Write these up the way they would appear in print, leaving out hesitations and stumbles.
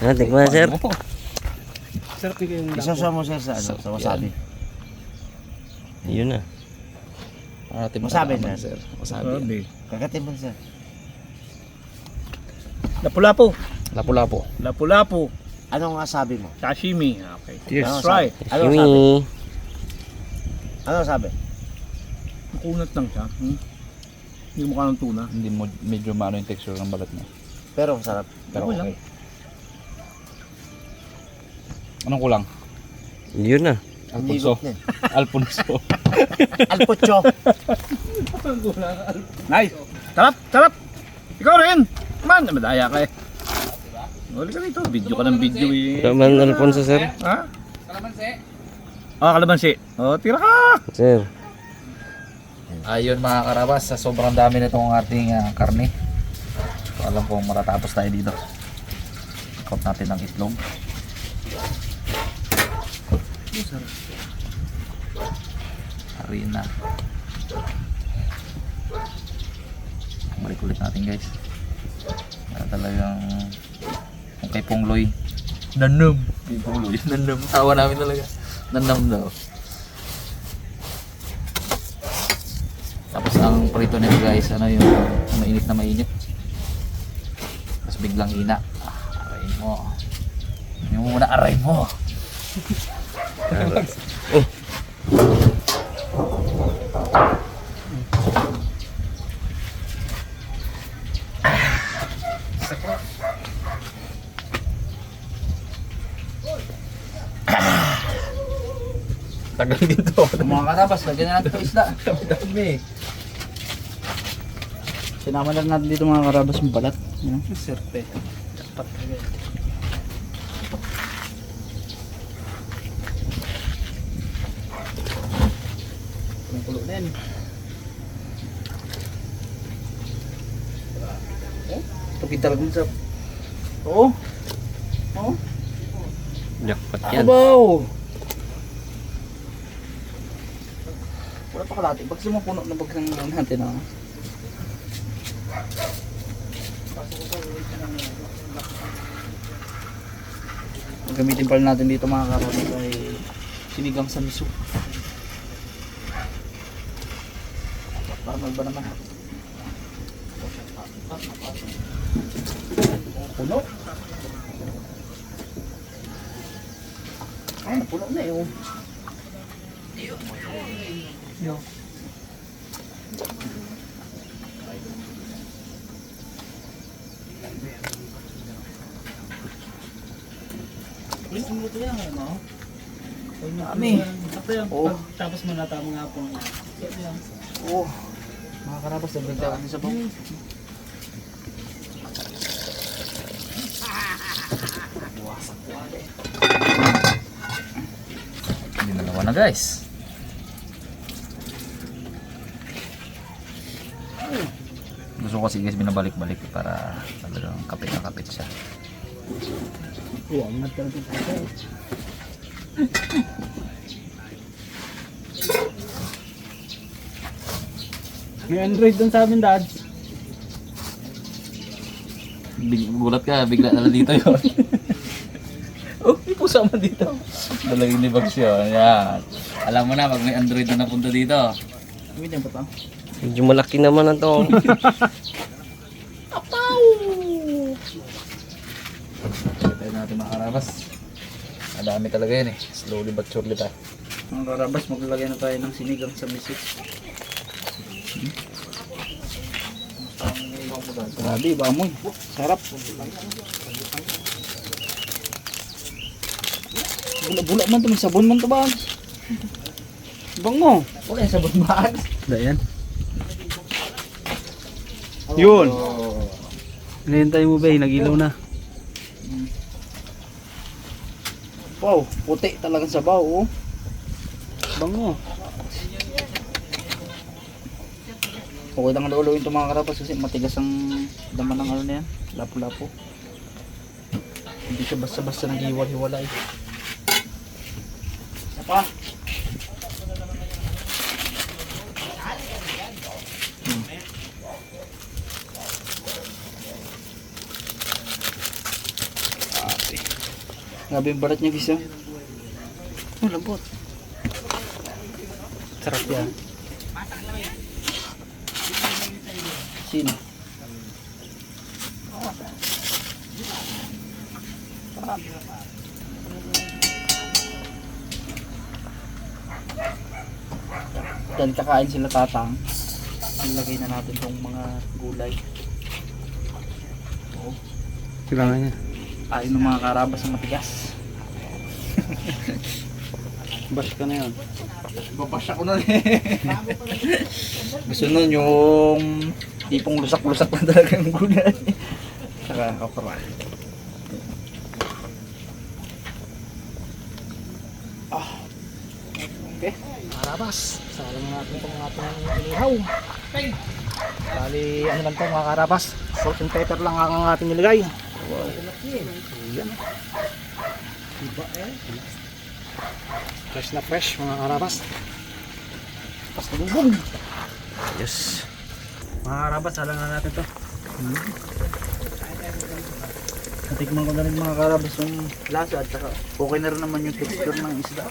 Ah, tikman sir. Sarap yung Isasama mo sir sa ano, sa wasabi. Yun na. Wasabi na sir. Wasabi. Kakatimbang sir. Lapu-lapu. Lapu-lapu. Lapu-lapu. Anong wasabi mo? Sashimi. Okay. Cheers. Let's try. Ano sabi? Shimi. Ano sabi? Makunat lang siya. Hindi mo ng tuna. Hindi mo medyo maano yung texture ng balat niya. Pero masarap. Pero Okay lang. okay. Anong kulang? Yun na. Alfonso. Ligot na. Alfonso. Alpocho. Nice. Sarap. Sarap. Ikaw rin. Man, madaya ka eh. Uli ka dito. Video ka ng video eh. Raman Alfonso sir. Ha? Kalamansi. Ah, kalamansi. Oh, tira ka. Sir. Ayun mga karabas, sa sobrang dami nitong ating karne. So, alam kong matatapos tayo dito. Ikot natin ng itlog. Harina. Balik ulit natin guys. Talagang kung kay Pungloy nanam. Kay Pungloy nanam. Tawa namin talaga. Nanam daw. Tapos ang prito nito guys, ano yung mainit na mainit. Tapos biglang hina. Aray mo. Yung muna aray mo. Tagal dito. Mga karabas, lagyan na natin ito isda. Dami. Sinama lang natin dito mga karabas yung balat. Yan. Serte. Dapat talaga. Yung kulo na yan. Pakita lang sa... Oo. Oo. Jackpot yan. Abaw! Wala pa kalati. Bagsa mo puno na bagsang natin ha. Ang gamitin pala natin dito mga karoni ay sinigang sa miso. Normal ba naman? Puno? Ay, napuno na eh. Yo. Gusto mo ito yan, ano? Dami. Ito yan. Oo. Tapos mo na tama nga po. Oh. Mga karabas, nagdagdagan din sa bang. Hindi na naman na guys. Gusto ko kasi guys binabalik-balik para talagang kapit na kapit siya. Oo, ang talaga ito. May Android dun sa amin, Dad. Gulat ka, bigla na lang dito yun. Oh, may pusa man dito. Dalawin ni Bags yun. Yan. Alam mo na, pag may Android na napunta dito. Ganyan pa to. Medyo malaki naman na to. Tayo natin mga karabas. Madami talaga yun eh. Slowly but surely tayo. Mga karabas, maglalagay na tayo ng sinigang sa miso. Grabe, bamoy. Sarap. Bula-bula man ito, may sabon man ito ba? Bango. Wala yung sabon mahal. Dayan. Yun. Hinihintay mo ba eh, nag-ilaw na. Wow, puti talagang sabaw, oh. Bango. Okay lang luluin ito mga karapas kasi matigas ang laman ng ano na yan. Lapu-lapu. Hindi siya basta-basta nag-hiwal-hiwalay. Isa pa. Grabe yung balat niya, guys. Oh, lambot. Sarap yan. Sino? Dahil kakain sila tatang, ilagay na natin tong mga gulay. Oh, Kailangan niya. kain ng mga karabas na matigas. Bash ka na yun. Babasya ko na rin. Gusto nun yung tipong lusak-lusak na talaga yung gulay. Saka okra. Okay. Karabas, salang natin itong ating inihaw. Bali, ano lang ito mga karabas, salt and pepper lang ang ating nilagay. Ayan. Diba fresh na fresh mga karabas. Tapos nalubog. Yes. Mga karabas, salang na natin ito. Natikman ko na rin mga karabas yung lasa at saka okay na rin naman yung texture ng isda.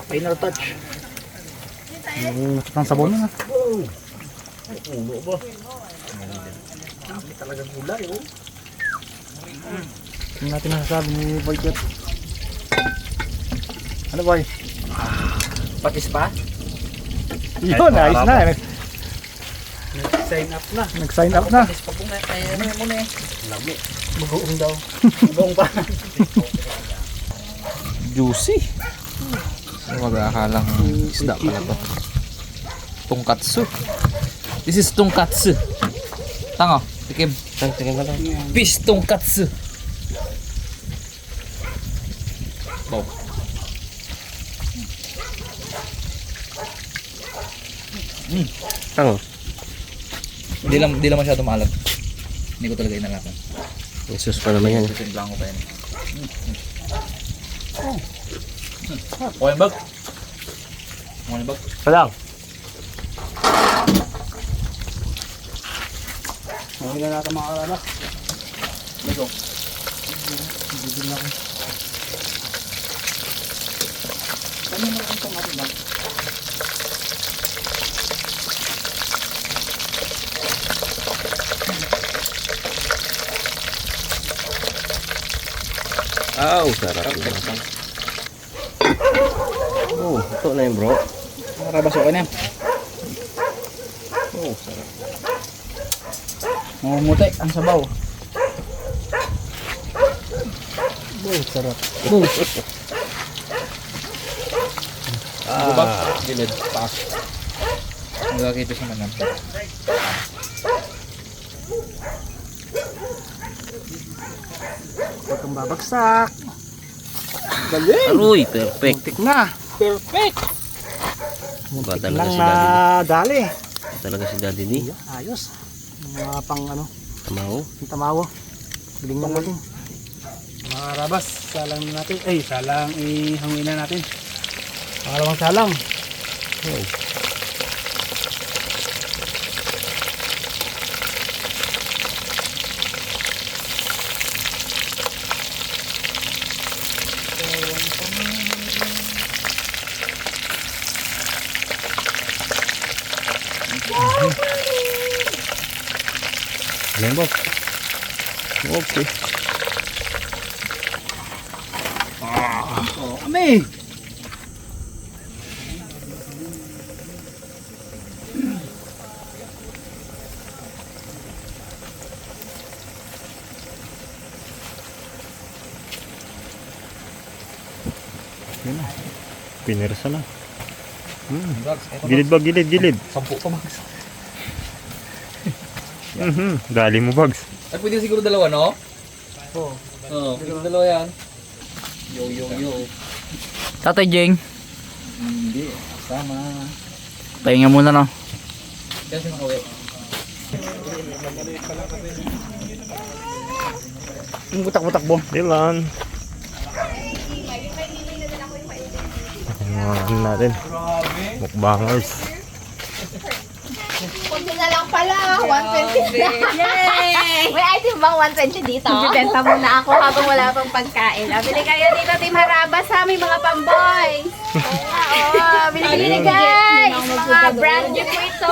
Final touch. Yung nakitang sabon na. Talagang gulay oh. Hindi natin nasasabi ni Boycott. Ano boy? Patis pa? Yun, ayos na. Sign up na. Nag-sign up na. Patis pa po nga. Kaya ano mo na eh. Lami. Bugoong daw. Bugong pa. Juicy. Ano mag-aakalang isda pala to? Tongkatsu. This is tongkatsu. Tango, tikim. Tingin mo lang. Fish tongkatsu. Wow. Tango. Di lang masyado maalat. Hindi ko talaga inalakan. Jesus pa naman yan. Timplang ko pa yan. Okay, bag. Okay, bag. Salang. Okay na natin mga karabas. Let's go. Bibig na ako. Ano naman itong ating bag? Sarap. Oh, ito na yun bro. Mga karabas okay na yan. Oh, sarap. Mamumuti ang sabaw. Oh, sarap. Bubak. Gilid. Taas. Magkakita siya man. Huwag kang babagsak. Galing. Aroy, perfect. Muntik na. Perfect! Ba Muntik talaga lang si na Daddy? dali. Ba talaga si Daddy ni? Ayos. Mga pang ano, Tamaw. yung tamawo. Galing lang natin. Mga karabas, salang natin. Salang ihangin na natin. Pangalawang salang. Oh. Lembok. Okay. Kami! Pinersa na. Bags. Gilid ba? Gilid. Sampu pa, Bags. Dali mo bags. Ay, pwede siguro dalawa, no? Oo. Oo, pwede dalawa yan. Yo. Tatay Jeng. Hindi, sama. Pahinga muna no. Kasi makauwi. Yung butak-butak bo. Dilan. Ano natin? Mukbangers. Kunti na lang pa pala, 120. Yay! May item bang 120 dito? Bibenta muna ako habang wala pang pagkain. Bili kayo dito, Team Harabas ha, may mga pamboys. Oo, bili guys. Mga brand new po ito.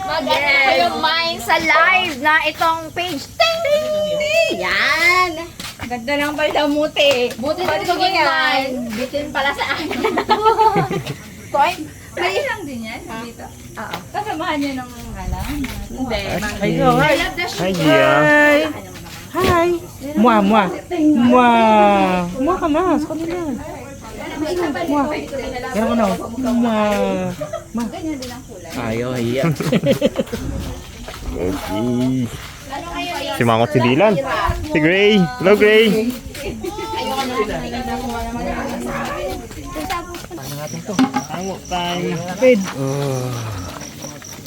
Mag-ano kayo mine sa live na itong page. Ting, ting, ting. Yan. Ganda ng baldamuti. Buti na ito yan. Bitin pala sa akin. Koy, May isang din yan dito. oo. Kasamahan niyo ng halang. Hindi. Hi, Gia. Hi. Mua, mua. Mua. Mua ka na. Sa kanila. Mua. Ganun ko na. Mua. Mua. Ayaw, hiya. Okay. Si Mangot, si Dylan. Si Gray. Hello, Gray. Paano natin to? Amo time. Ped.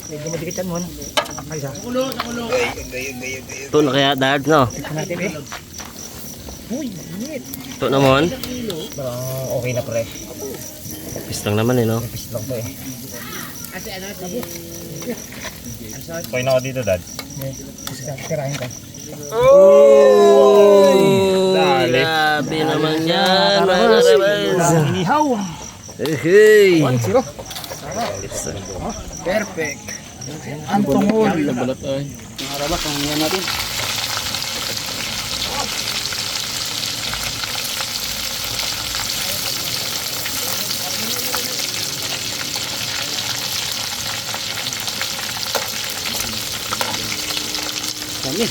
Medyo madikitan mo. Ay, isa. Ito na kaya dad, no? Ito natin eh. Uy, init. Ito naman. Parang okay na pre. Pis lang naman eh, no? Pis lang to eh. Okay na ako dito, Dad. Kasi tirahin ko. Oh! Dali. Grabe naman yan, mga karabas. Inihaw. Hey! 1-0. Perfect. Ang tungol. Harabas, ang yan natin. Dami.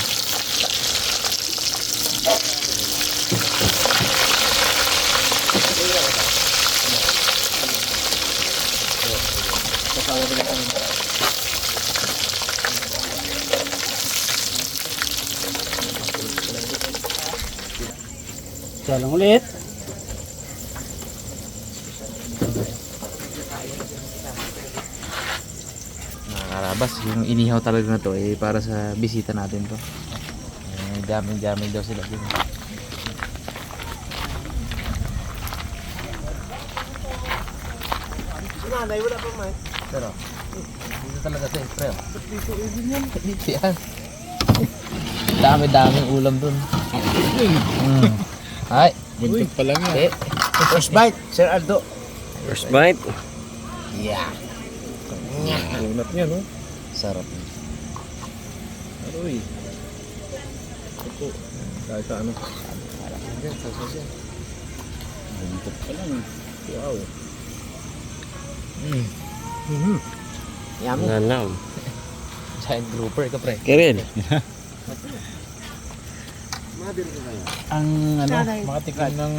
Salang ulit. Mga karabas, yung inihaw talaga na to eh para sa bisita natin to. Jamming daw sila din. Pero, dito talaga to eh, pre. Dito yan. Dami-daming ulam dun. Ay, Buntot pa lang yan. eh. First bite, Sir Aldo. First bite. Unat niya, no? Sarap. Aroy. Ito. Kahit sa ano. Buntot pa lang. Wow. Yummy. Nanam. Giant grouper ka pre. Kirin. Ang ano, makatikman ng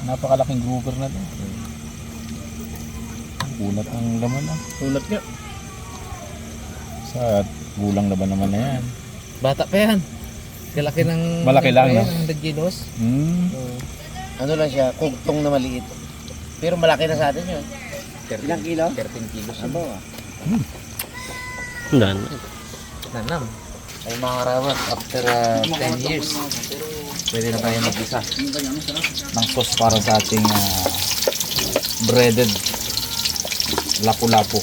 napakalaking grouper na to. Unat ang laman ah. Tulad nga. Sa gulang laban naman na yan. Bata pa yan. Kalaki ng... Malaki lang, no? Ng dagilos. Ano lang siya, kugtong na maliit. Pero malaki na sa atin yun. Ilang kilo? 13 kilos. Ano ba? Nanam. Nanam. Ay mga karabas, after 10 years, pwede na tayo mag-isa ng sauce para sa ating breaded lapu-lapu.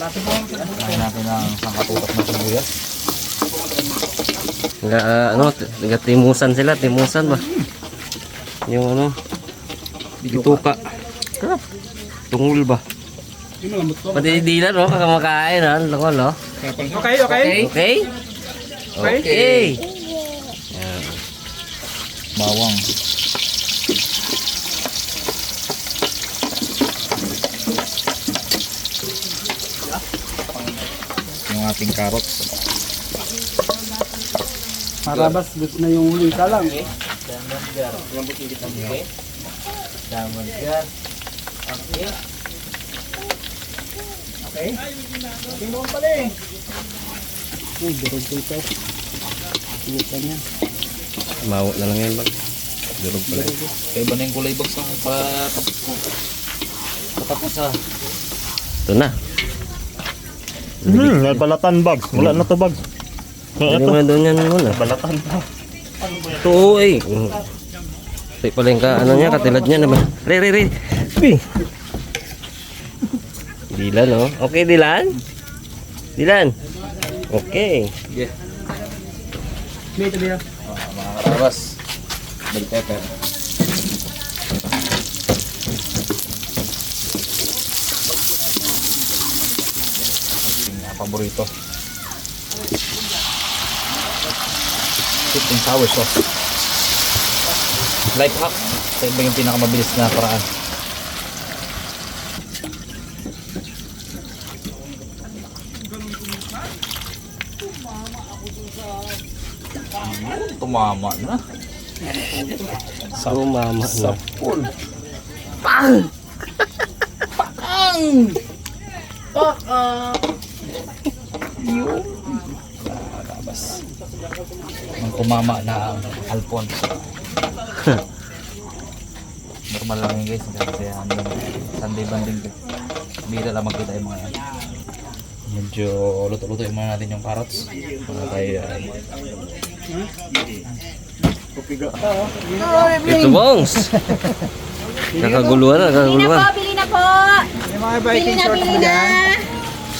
Kumain natin ng sangkatutak na sibuyas. Timusan sila, timusan ba? Yung ano, bituka. Sarap. Tungul ba? Pati dila, no? Kakamakain, ha? Lakol, no? Okay, okay. Okay? Okay. Bawang. Yung ating carrots. Harabas, gusto na yung huli ka lang. Damangar. Damangar. Okay. Okay. Tingnan mo pala eh. Uy, durog ko ito. Iutan yan. Mawot na lang yan, bag. Durog pala. Kaya ba na yung kulay bags ng patapos ah. Ito na. May balatan bags. Wala na to bags. Hindi mo na doon yan muna. Balatan pa. Ito, eh. Ito pala yung ano niya, katilad niya naman. Re. Dilan, oh. Okay, Dilan? Dilan? Okay. Yeah. May ito biya. Mga karabas. Bell pepper. Ating paborito. Sweet and sour sauce. Life hack. Ito iba yung pinakamabilis na paraan. Tumama na. So, mama na. Full. Karabas. Ang kumama na ang Alfonso. Normal lang yun guys. Kasi Sunday banding. Bira lang magkita yung mga yan. Medyo luto-luto muna natin yung carrots. Para tayo Ito, Bongs. Nakaguluhan na, nakaguluhan. Bili na po. Bili na.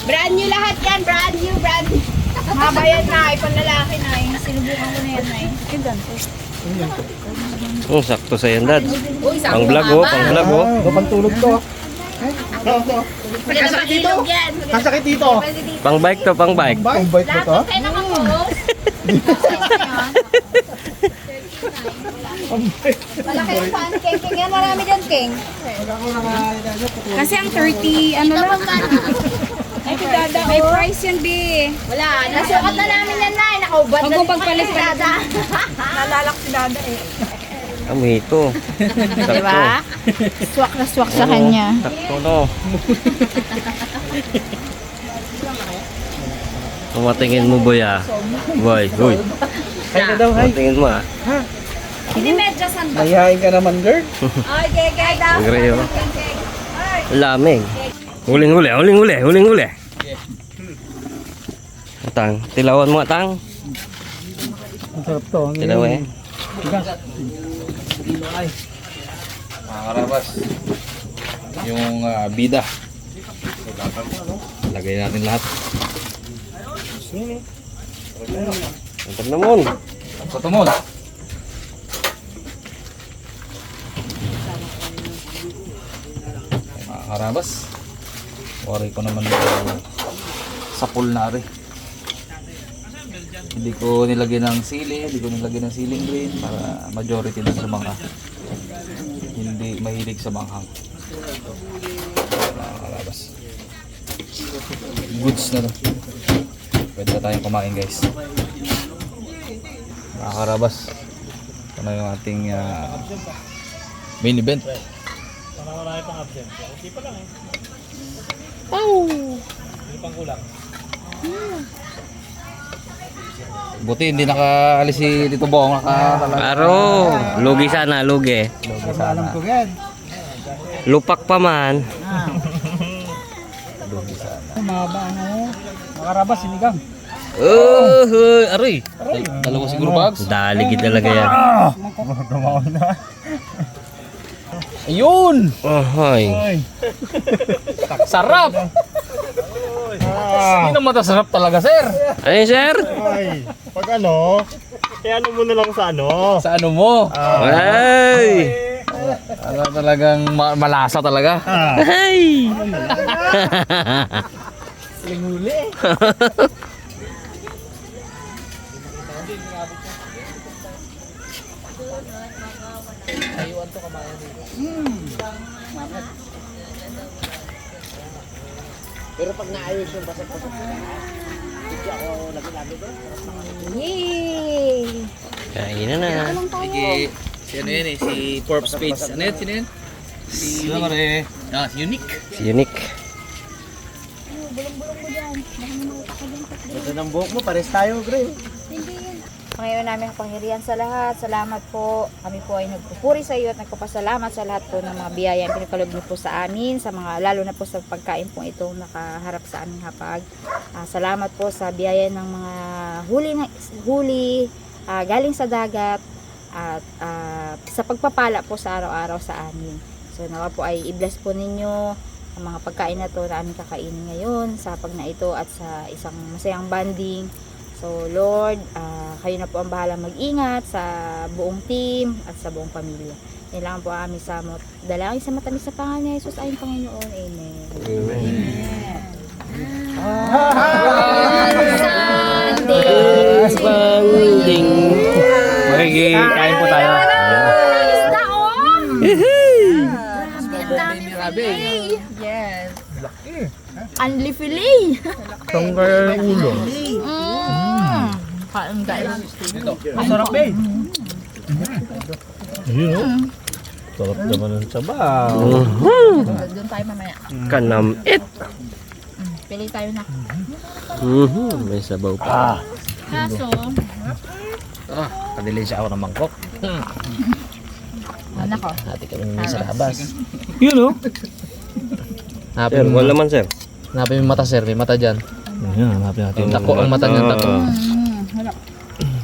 Brand new lahat yan, brand new. Haba yan na, ipanlalaki na. Sinubukan ko na yan na. Yung ganito. Oh, sakto sa yan, Dad. Uy, Pang vlog, oh. Pang vlog, oh. Pantulog to. Kasakit dito. Kasakit dito. Pang bike to, pang bike. Ang bait ko to. Lahat kayo nakapost. Malaki yung fan, King. Yan, marami dyan, King. Kasi ang 30, ano lang. Ay, dada. May price yan, B. Wala, nasukat na namin yan na. Nakaubad Huwag na mong pagpalit pa. Dada. Nalalak si Dada eh. Kami ito. Sakto. Diba? Swak na swak sa kanya. Sakto, no. Tumatingin mo, boy, ah. Boy, boy. Tumatingin mo, ah. Hindi medyo san ba? Mayayain ka naman, girl. Okay, guys. Ang greyo. Lamig. Huling-huli, huling-huli, huling-huli. Tang, tilawan mo, Tang. Ang sarap to. Tilaw, eh. mga karabas. Yung bida. Lagay natin lahat. Antag naman. Sa tumod. Mga karabas. Worry ko naman sa pool na rin. Hindi ko nilagyan ng sili, hindi ko nilagyan ng siling green para majority lang sa mga hindi mahilig sa manghang. Mga karabas. Goods na to. Pwede na tayong kumain guys. Mga karabas. Ito na yung ating main event. Buti hindi nakaalis si Tito Bong. Aro, lugi sana, lugi. Alam ko yan. Lupak pa man. Mahaba ano. Makarabas, sinigang. Oh, aray. Dalawa siguro bags. Daligid talaga yan. Ayun! Oh, hi. Sarap! Hindi naman sarap talaga, sir. Ayun, sir. Ay, pag ano, kaya ano mo na lang sa ano. Sa ano mo? Ay. Ano talagang malasa talaga. Ay. Yay! Kainan na. Sige, si ano yan eh, si Forbes Page. Ano yan? Sino yan? Si... si Unique. Si Unique. Ito ng buhok mo, pares tayo, Gray. Panginoon namin ang pangyarihan sa lahat. Salamat po. Kami po ay nagpupuri sa iyo at nagpapasalamat sa lahat po ng mga biyaya ang pinagkaloob niyo po sa amin, sa mga lalo na po sa pagkain po itong nakaharap sa aming hapag. Salamat po sa biyaya ng mga huli galing sa dagat at sa pagpapala po sa araw-araw sa amin. So nawa po ay i-bless po ninyo ang mga pagkain na to na aming kakainin ngayon sa pag na ito at sa isang masayang banding. So Lord, kayo na po ang bahala mag-ingat sa buong team at sa buong pamilya. Yan lang po ang aming samot. Dalangin sa matamis sa pangalan ni Jesus ayong Panginoon. Amen. Banding. Makikikain po tayo. Isda yes. Unli filet. Itong kaya yung ulo. Kain guys. Masarap eh. Ayun o. Sarap naman ng sabaw. Doon tayo mamaya. Kanamit. Pili tayo na. May sabaw pa. Kaso, Kadili siya ako ng mangkok. ano ko? Hati kami sa labas. Yun o. Sir, wala man sir. Hanapin yung mata, sir. May mata dyan. Ayan, hanapin natin. Tako ang mata niyan, tako.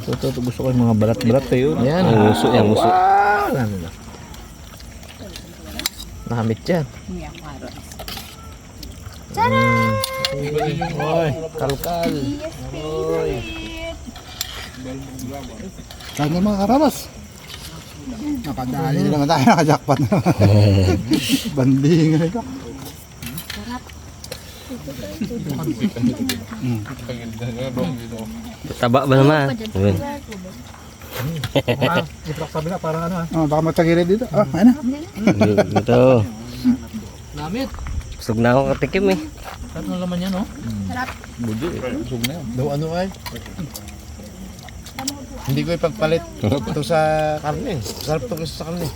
Ito, gusto ko yung mga balat-balat kayo. Ayan. Ang uso, ang uso. Ano na? Nakamit yan. Oy. Kalkal. Saan na mga karabas? Nakadali na naman tayo, nakajakpat na. Banding ito. Taba ba naman? Ayun. Sabi na, parang ano ha? Baka matagilid dito. Ano? Ito. Namit. Busog na ako katikim eh. Sarap ng laman yan, oh. Daw ano ay? Hindi ko ipagpalit ito sa karne. Sarap ito kasi sa karne.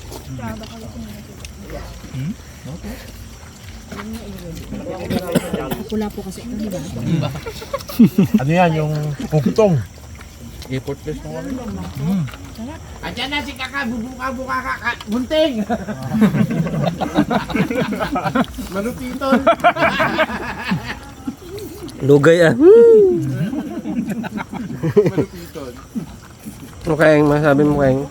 Pula po kasi ito, di ba? Ano yan, yung kuktong. Effortless mo kami. Andiyan na si Kaka, bubuka-buka Kaka, bunting! Manupiton! Lugay ah. Okay, masabi mo kayong.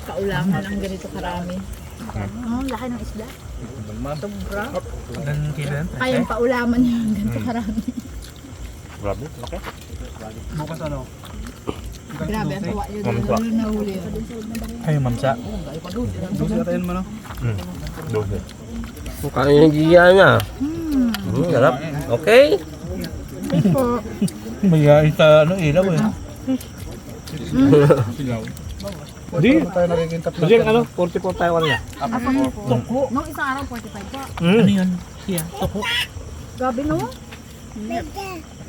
Kaulangan ang ganito karami. Laki ng isda. Sobra. Kayang paulaman yung ganito karami. Grabe, laki. Bukas ano? Grabe, ang tawa yun. Doon nahuli yun. Ay, mamsa. Doon na tayo mo no? Doze. Mukha yung giya niya. Sarap. Okay. May sa ano, ilaw eh. Hindi. Tayo nagiging tatlo. Kasi ano, 44 tayo kanina. Nung isang araw, 45 pa. Ano yan? Siya, toko. Grabe no?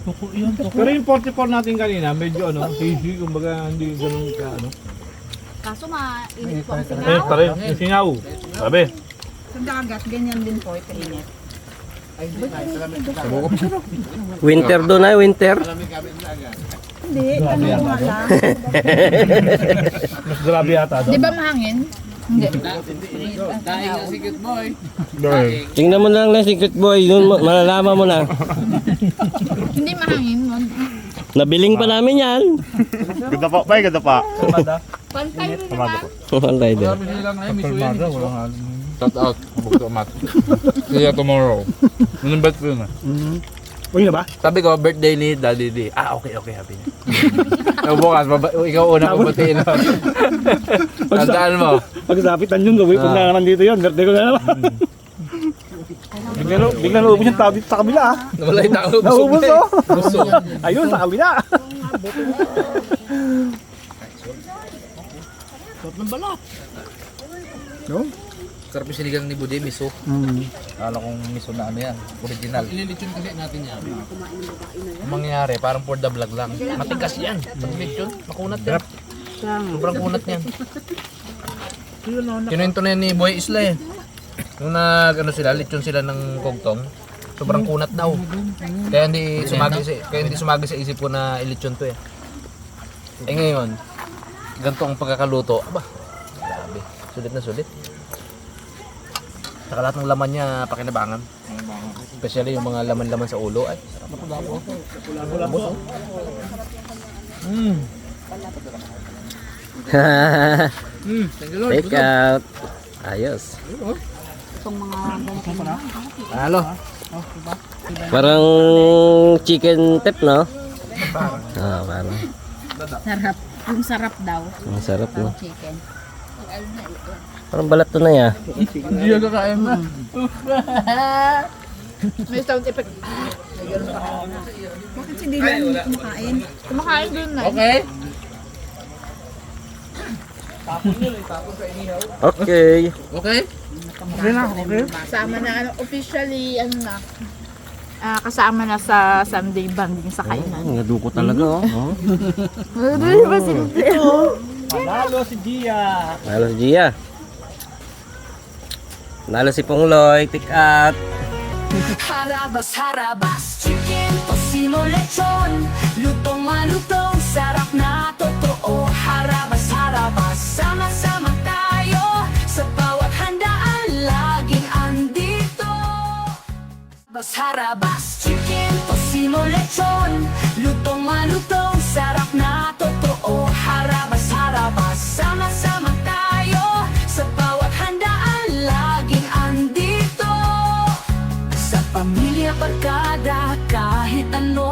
Toko yun, toko. Pero yung 44 natin kanina, medyo ano, hazy, kumbaga hindi ganun ka ano. Kaso mainit po ang Eh, singaw. pare, yung singaw. Sabi. Sa dagat, ganyan din po ito init. Winter doon ay winter. Hindi, ano nga lang. Mas grabe yata Di doon. ba mahangin? Hindi. Tingnan mo na lang na Secret Boy. Yun, malalaman mo na. Hindi mahangin. Nabiling pa namin yan. Ganda pa, bay, ganda pa. Pantay rin naman. Pantay din. Kalmada, walang Shout out. Bukto mat. See you tomorrow. Nanimbat ko yun ah. Uy na ba? Sabi ko, birthday ni Daddy D. Ah, okay, happy niya. Bukas, ikaw una babatiin na. Tandaan mo. Pagsapitan yun, gawin pag na nandito yun. Birthday ko na naman. Bigla naubos yung tao dito sa kabila ah. Nawala yung tao. Naubos oh. Ayun, sa kabila. Sarap yung sinigang ni Bude, miso. Kala kong miso na ano yan, original. Ililitsyon kasi natin yan. Ang mangyayari, parang for the vlog lang. Matigas yan. Pag litsyon, makunat yan. Sobrang kunat yan. Kinuwento na yan ni Boy Isla eh. Nung ano sila, litsyon sila ng kogtong. Sobrang kunat daw. Kaya hindi sumagi sa isip ko na ilitsyon to eh. Eh ngayon, ganito ang pagkakaluto. Aba, grabe. Sulit na sulit. Saka lahat ng laman niya pakinabangan. Especially yung mga laman-laman sa ulo. Ay, ubos, oh. Thank you, Lord. Take out. Ayos. Itong mga ganito. Halo. Parang chicken tip, no? Ah, parang. Sarap. Yung sarap daw. Ang sarap, no? Chicken. Parang balat to na ya. Hindi yung kakain mo. May sound effect. Bakit si Dylan hindi kumakain? Kumakain dun na. Okay. Okay. Okay. Kasama na, officially, kasama na sa Sunday banding sa kainan. Naduko talaga, oh. Panalo si Gia. Nalo si Gia. Nalo si Pongloy. Take out. Harabas, harabas, chicken, tosino, lechon. Lutong malutong, sarap na totoo. Harabas, harabas, sama-sama tayo. Sa bawat handaan, laging andito. Harabas, harabas, chicken, tosino, lechon. Lutong malutong, sarap na